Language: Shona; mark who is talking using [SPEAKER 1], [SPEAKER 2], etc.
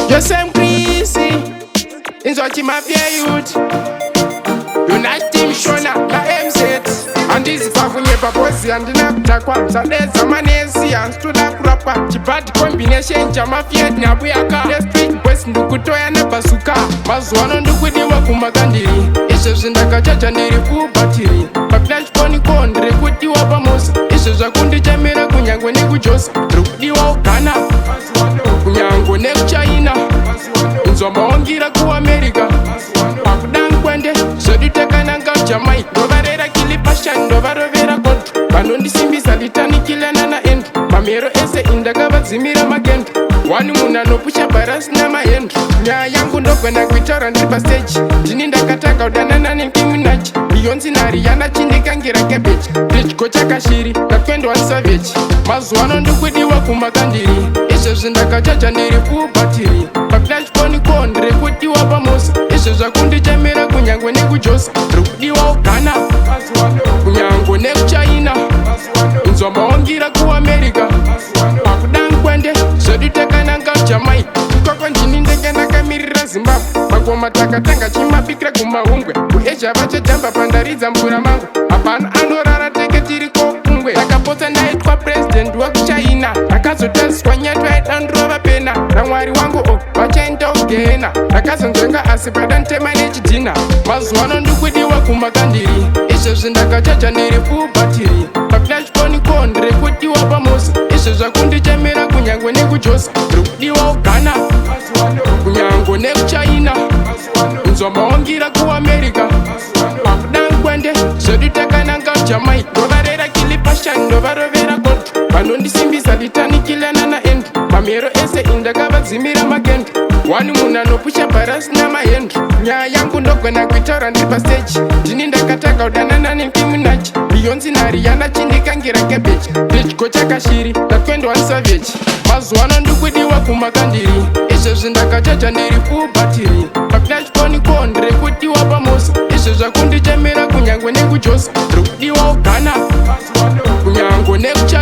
[SPEAKER 1] Joseph Greasy inzochi mafia youth United Shona la MZ andizipa kunyepa bosi andina kutakwa msadeza manesi anstuda kurapa chibadi combination cha mafia nabuyaka the street boys ndukutoya nebasuka mazuano ndukudiwa kumakandiri isho zvindakachacha ndiri kubatiri paflashponi kondiri kudiwa pamosa izvo zvakundichemera kunyangwe nekujosa rikudiwa ugana kunyango nekuchina inzwa maongira kuamerica pakudang kwende zvedutekananga ujamai ndovarera kilipashan ndovarovera konto vanondisimbisa litanikilana naendu mamero ese indakavadzimira magendu wani munhu anopusha bharasi namahendu nyaya yangu ndogona kuitaura ndiri pasteji ndini ndakatanga kudanana nekiminachi beyonzi nariyana chindikangira kebeji ndidyo chakashiri na21 savage mazuano ndikudiwa kumakandiri izvo zvindakachacha ndiri kubatiri paflashponi ko ndiri kudiwa pamosa izvo zvakundichemera kunyangwe nekujosa rikudiwa ugana kunyango nekuchina inzwa maongira kuamerica pakudang kwende zvedutekananga ujamai ikoko ndini ndenge ndakamirira zimbabwe magoma takatanga chimabikira kumahungwe kuezha vachojamba pandaridza mvura mangu hapana anorara teke tiri kokungwe takapotsa ndaitwa purezidendi wekuchina ndakazotadziswa nyatwa yaidandurova pena namwari wangu o vachaenda ugehena ndakazonzvenga asi padantema nechidhina mazuano ndikudiwa kumakandiri izvo zvindakachacha ndiri kubatiri paflashponi ko ndiri kudiwa pamosa izvo zvakundichemera kunyangwe nekujosa rikudiwa ugana kunyango nekuchina inzwa maongira kuamerica pakudang kwende zvedutekananga ujamai ndovarera kilipashan ndovarovera konto vanondisimbisa litanikilana naendu mamero ese indakavadzimira magendu wani munhu anopusha bharasi namahendu nyaya yangu ndogona kuitaura ndiri pasteji ndini ndakatanga kudanana nekiminachi beyonzi nariyana chindikangira kebeji ndidyo chakashiri na21 savage mazuano ndikudiwa kumakandiri izvo zvindakachacha ndiri kubatiri paflashponi ko ndiri kudiwa pamosa izvo zvakundichemera kunyangwe nekujosa rikudiwa ugana kunyango nekucha